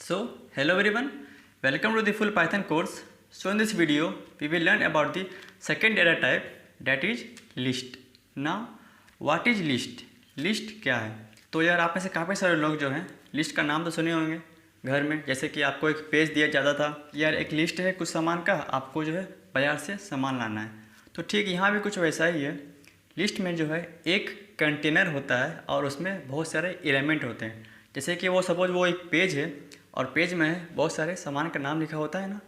So, hello everyone, welcome to the full Python course. So in this video, we will learn about the second data type, that is list. Now, what is list? List क्या है? तो यार आप में से काफ़ी सारे लोग जो हैं लिस्ट का नाम तो सुने होंगे घर में, जैसे कि आपको एक पेज दिया जाता था, यार एक लिस्ट है कुछ सामान का, आपको जो है बाजार से सामान लाना है। तो ठीक यहाँ भी कुछ वैसा ही है। लिस्ट में जो है एक कंटेनर होता है और उसमें बहुत सारे एलिमेंट होते हैं। जैसे कि वो सपोज वो एक पेज है और पेज में बहुत सारे सामान का नाम लिखा होता है ना,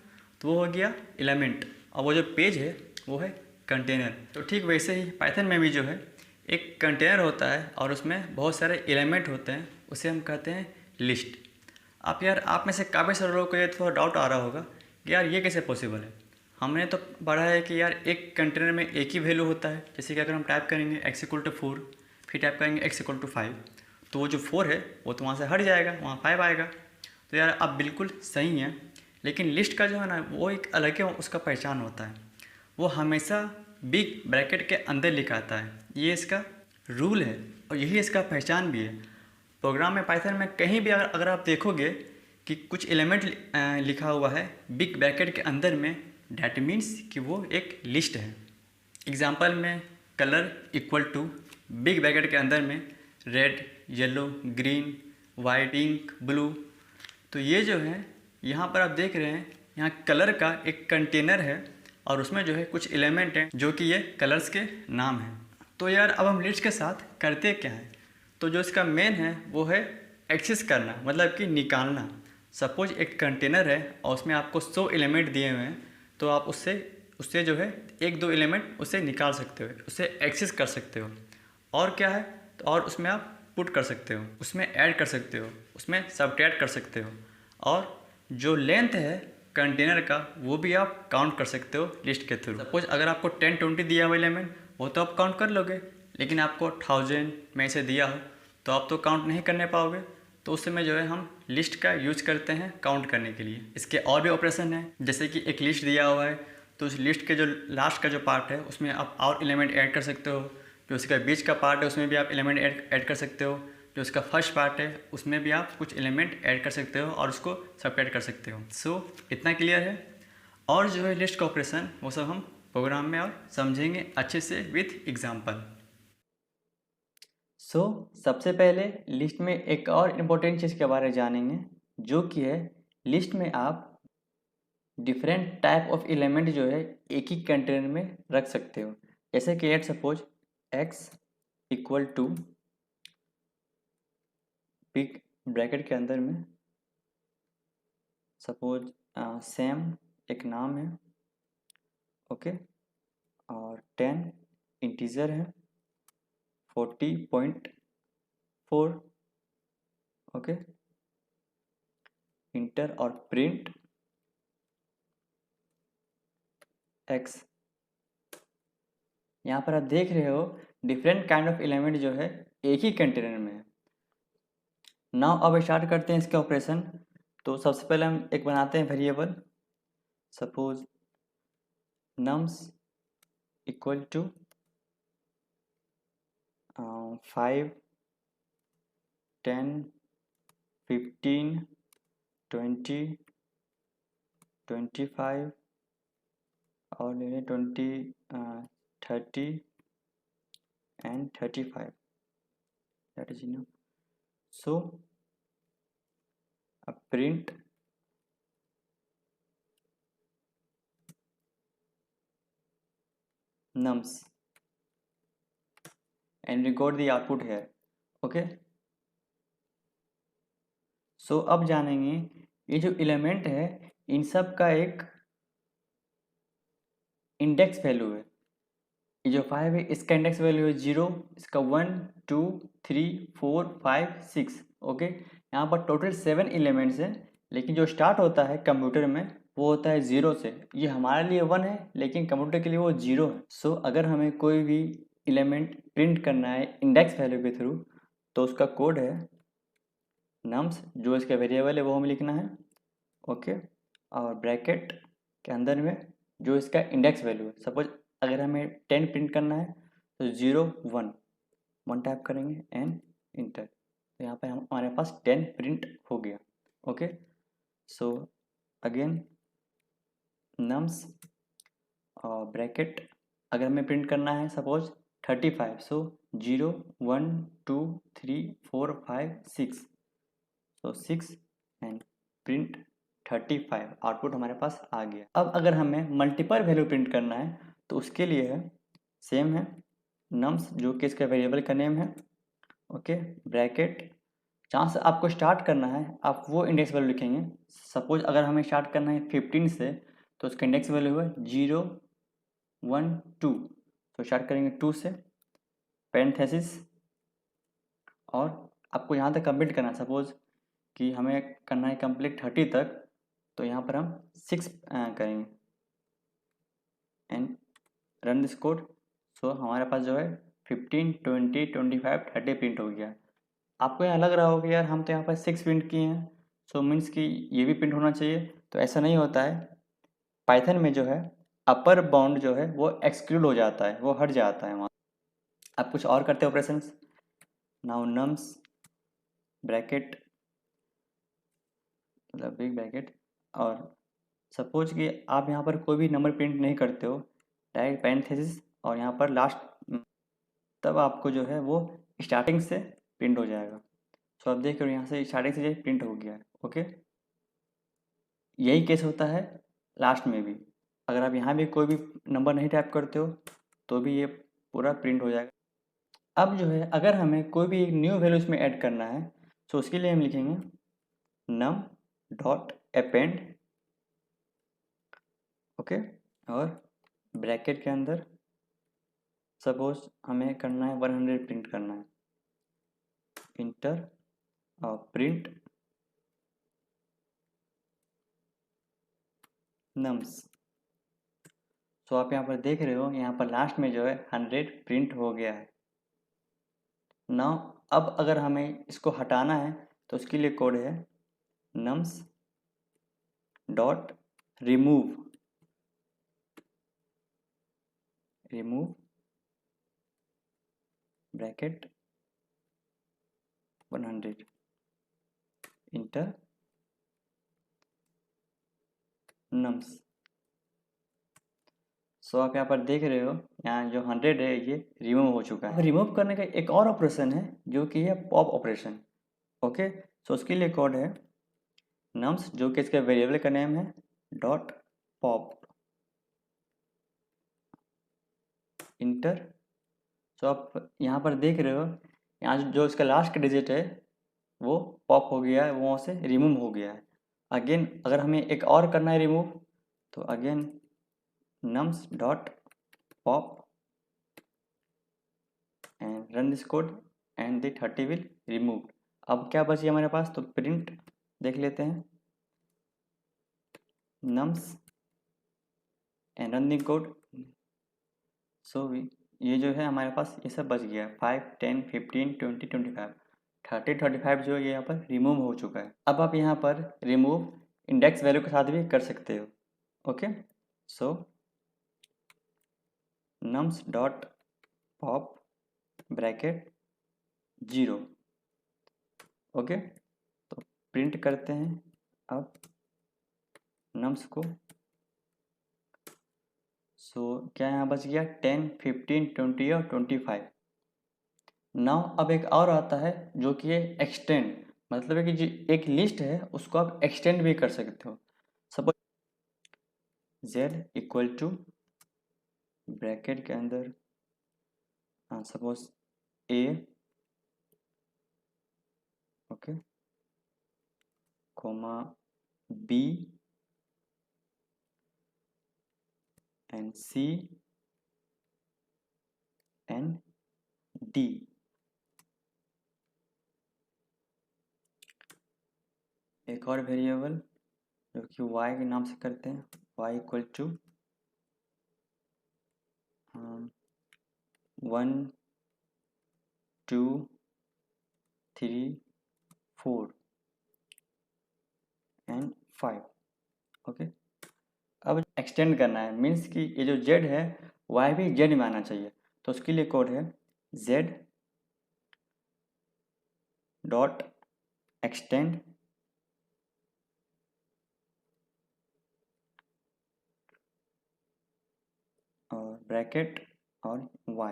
तो वो हो गया एलिमेंट, और वो जो पेज है वो है कंटेनर। तो ठीक वैसे ही पाइथन में भी जो है एक कंटेनर होता है और उसमें बहुत सारे एलिमेंट होते हैं, उसे हम कहते हैं लिस्ट। आप में से काफ़ी सारे लोगों को ये थोड़ा डाउट आ रहा होगा कि यार ये कैसे पॉसिबल है। हमने तो पढ़ा है कि यार एक कंटेनर में एक ही वैल्यू होता है। जैसे कि अगर हम टाइप करेंगे x=4, फिर टाइप करेंगे x=5, तो वो जो 4 है वो तो वहाँ से हट जाएगा, वहाँ 5 आएगा। तो यार आप बिल्कुल सही हैं, लेकिन लिस्ट का जो है ना वो एक अलग ही उसका पहचान होता है। वो हमेशा बिग ब्रैकेट के अंदर लिखा आता है, ये इसका रूल है और यही इसका पहचान भी है। प्रोग्राम में पाइथन में कहीं भी अगर आप देखोगे कि कुछ एलिमेंट लिखा हुआ है बिग ब्रैकेट के अंदर में, डैट मीन्स कि वो एक लिस्ट है। एग्जाम्पल में colour equal to big bracket के अंदर में red, yellow, green, white, pink, blue. तो ये जो है यहाँ पर आप देख रहे हैं, यहाँ कलर का एक कंटेनर है और उसमें जो है कुछ एलिमेंट हैं जो कि ये कलर्स के नाम हैं। तो यार अब हम लिस्ट के साथ करते क्या है, तो जो इसका मेन है वो है एक्सेस करना, मतलब कि निकालना। सपोज एक कंटेनर है और उसमें आपको 100 एलिमेंट दिए हुए हैं, तो आप उससे जो है 1-2 एलिमेंट उससे निकाल सकते हो, उससे एक्सेस कर सकते हो। और क्या है, तो और उसमें आप पुट कर सकते हो, उसमें ऐड कर सकते हो, उसमें सबट्रैक्ट कर सकते हो, और जो लेंथ है कंटेनर का वो भी आप काउंट कर सकते हो लिस्ट के थ्रू। सपोज अगर आपको 10-20 दिया हुआ एलिमेंट, वो तो आप काउंट कर लोगे, लेकिन आपको 1000 में से दिया हो तो आप तो काउंट नहीं करने पाओगे। तो उस समय जो है हम लिस्ट का यूज करते हैं काउंट करने के लिए। इसके और भी ऑपरेशन है, जैसे कि एक लिस्ट दिया हुआ है तो उस लिस्ट के जो लास्ट का जो पार्ट है उसमें आप और एलिमेंट ऐड कर सकते हो। जो उसका बीच का पार्ट है उसमें भी आप एलिमेंट ऐड कर सकते हो। जो उसका फर्स्ट पार्ट है उसमें भी आप कुछ एलिमेंट ऐड कर सकते हो और उसको सबट्रैक्ट कर सकते हो। सो इतना क्लियर है। और जो है लिस्ट का ऑपरेशन वो सब हम प्रोग्राम में और समझेंगे अच्छे से विथ एग्जाम्पल। सबसे पहले लिस्ट में एक और इम्पोर्टेंट चीज़ के बारे में जानेंगे, जो कि है लिस्ट में आप डिफरेंट टाइप ऑफ एलिमेंट जो है एक ही कंटेनर में रख सकते हो। जैसे कि let suppose x=, big bracket के अंदर में सपोज सेम एक नाम है, ओके, और 10 इंटीजर है, 40.4, ओके, इंटर और प्रिंट x। यहाँ पर आप देख रहे हो डिफरेंट काइंड ऑफ एलिमेंट जो है एक ही कंटेनर में है। नाउ अब स्टार्ट करते हैं इसके ऑपरेशन। तो सबसे पहले हम एक बनाते हैं variable, suppose nums equal to 5, 10, 15, 20, 25 और ले लें 20, 30 and 35, that is enough. So print nums and record the output here, okay। सो अब जानेंगे ये जो एलिमेंट है इन सब का एक इंडेक्स वैल्यू है। ये जो 5 है इसका इंडेक्स वैल्यू है 0, इसका 1, 2, 3, 4, 5, 6, ओके। यहाँ पर टोटल 7 एलिमेंट्स हैं, लेकिन जो स्टार्ट होता है कंप्यूटर में वो होता है 0 से। ये हमारे लिए 1 है लेकिन कंप्यूटर के लिए वो 0 है। सो अगर हमें कोई भी एलिमेंट प्रिंट करना है इंडेक्स वैल्यू के थ्रू, तो उसका कोड है nums, जो इसका वेरिएबल है वो हमें लिखना है, ओके, और ब्रैकेट के अंदर में जो इसका इंडेक्स वैल्यू है। सपोज अगर हमें 10 प्रिंट करना है तो 0, 1 टाइप करेंगे एंड इंटर। तो यहाँ पे हमारे पास 10 प्रिंट हो गया, ओके। सो अगेन नम्स और ब्रैकेट, अगर हमें प्रिंट करना है suppose 35, so 0 1 2 3 4 5 6, so 6 and print 35, output हमारे पास आ गया। अब अगर हमें मल्टीपल वैल्यू प्रिंट करना है तो उसके लिए है सेम है नम्स जो कि इसका वेरिएबल का नेम है, ओके, ब्रैकेट जहाँ से आपको स्टार्ट करना है आप वो इंडेक्स वैल्यू लिखेंगे। सपोज अगर हमें स्टार्ट करना है 15 से तो उसका इंडेक्स वैल्यू है 0 1 2, तो स्टार्ट करेंगे 2 से, पैरेंथेसिस, और आपको यहाँ तक कंप्लीट करना है। सपोज कि हमें करना है कंप्लीट 30 तक, तो यहाँ पर हम 6 करेंगे एंड रन दिस कोड। सो हमारे पास जो है 15 20 25 30 प्रिंट हो गया। आपको यहाँ लग रहा होगा कि यार हम तो यहाँ पर 6 प्रिंट किए हैं, सो मीन्स कि ये भी प्रिंट होना चाहिए, तो ऐसा नहीं होता है। पाइथन में जो है अपर बाउंड जो है वो एक्सक्लूड हो जाता है, वो हट जाता है वहाँ। आप कुछ और करते ऑपरेशंस, नाउ नम्स ब्रैकेट मतलब बिग ब्रैकेट, और सपोज कि आप यहाँ पर कोई भी नंबर प्रिंट नहीं करते हो, डायरेक्ट पैरेंथेसिस और यहाँ पर लास्ट, तब आपको जो है वो स्टार्टिंग से प्रिंट हो जाएगा। सो आप देख रहे हो यहाँ से स्टार्टिंग से जो प्रिंट हो गया है, ओके। यही केस होता है लास्ट में भी, अगर आप यहाँ भी कोई भी नंबर नहीं टाइप करते हो तो भी ये पूरा प्रिंट हो जाएगा। अब जो है अगर हमें कोई भी एक न्यू वैल्यू इसमें ऐड करना है तो उसके लिए हम लिखेंगे नम डॉट अपेंड, ओके, और ब्रैकेट के अंदर सपोज हमें करना है 100 प्रिंट करना है, इंटर और प्रिंट नम्स। सो आप यहाँ पर देख रहे हो यहाँ पर लास्ट में जो है 100 प्रिंट हो गया है। नाउ अब अगर हमें इसको हटाना है तो उसके लिए कोड है nums dot remove, remove bracket 100 enter nums. So आप यहाँ पर देख रहे हो यहाँ जो 100 है ये रिमूव हो चुका है। अब रिमूव करने का एक और ऑपरेशन है जो कि है पॉप ऑपरेशन, ओके। सो उसके लिए कोड है नम्स जो कि इसका वेरिएबल का नेम है डॉट पॉप, इंटर। सो आप यहाँ पर देख रहे हो यहाँ जो इसका लास्ट का डिजिट है वो पॉप हो गया है, वो वहाँ से रिमूव हो गया है। अगेन अगर हमें एक और करना है रिमूव तो again nums dot pop and run this code and the 30 will remove. अब क्या बची हमारे पास, तो प्रिंट देख लेते हैं nums and run the code. So ये जो है हमारे पास ये सब बच गया 5 10 15 20 25 30 35 जो है ये यहाँ पर रिमूव हो चुका है। अब आप यहाँ पर रिमूव इंडेक्स वैल्यू के साथ भी कर सकते हो, okay. So nums dot pop bracket 0, okay. तो प्रिंट करते हैं अब नम्स को। सो क्या यहाँ बच गया 10 15 20 और 25। नाउ अब एक और आता है जो कि है एक्सटेंड, मतलब है कि जो एक लिस्ट है उसको आप एक्सटेंड भी कर सकते हो। Suppose z equal to bracket के अंदर suppose a, okay, comma b and c and d। एक और वेरिएबल जो कि y के नाम से करते हैं, y equal to 1 2 3 4 and 5, okay. अब एक्सटेंड करना है, मीन्स कि ये जो z है y भी z में आना चाहिए, तो उसके लिए कोड है z डॉट एक्सटेंड और ब्रैकेट और y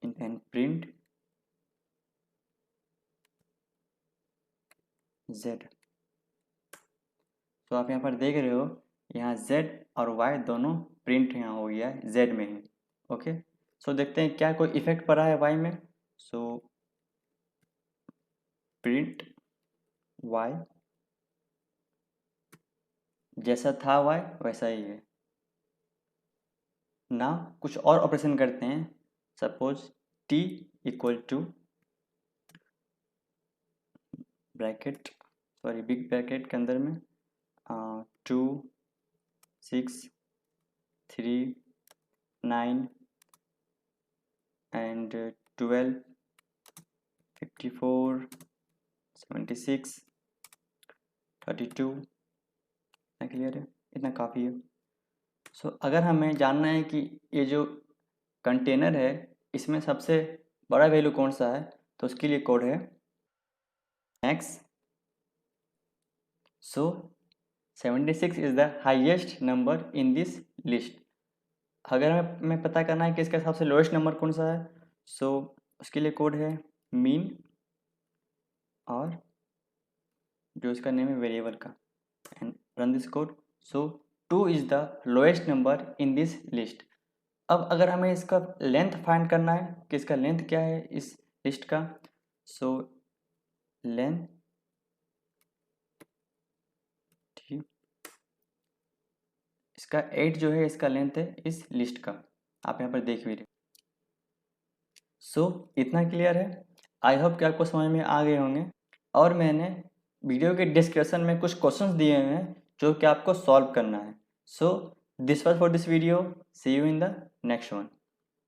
एंड प्रिंट z। तो आप यहाँ पर देख रहे हो, यहाँ z और y दोनों प्रिंट यहाँ हो गया है z में ही। ओके, सो देखते हैं क्या कोई इफेक्ट पड़ा है y में। सो प्रिंट y, जैसा था y वैसा ही है ना। कुछ और ऑपरेशन करते हैं। Suppose t equal to bracket, sorry big bracket के अंदर में 2 6 3 9 एंड 12 54 76 32। इतना क्लियर है, इतना काफ़ी है। सो अगर हमें जानना है कि ये जो कंटेनर है इसमें सबसे बड़ा वैल्यू कौन सा है, तो उसके लिए कोड है x। So 76 is the highest number in this list. अगर हमें पता करना है कि इसका सबसे लोएस्ट नंबर कौन सा है, सो उसके लिए कोड है मीन और जो इसका नेम है वेरिएबल का, and run this code. So 2 is the lowest number in this list. अब अगर हमें इसका लेंथ फाइंड करना है कि इसका लेंथ क्या है इस लिस्ट का, सो लेंथ ठीक, इसका 8 जो है इसका लेंथ है इस लिस्ट का, आप यहाँ पर देख भी रहे। सो इतना क्लियर है। आई होप कि आपको समझ में आ गए होंगे। और मैंने वीडियो के डिस्क्रिप्शन में कुछ क्वेश्चंस दिए हुए हैं जो कि आपको सॉल्व करना है। So this was for this video, see you in the next one.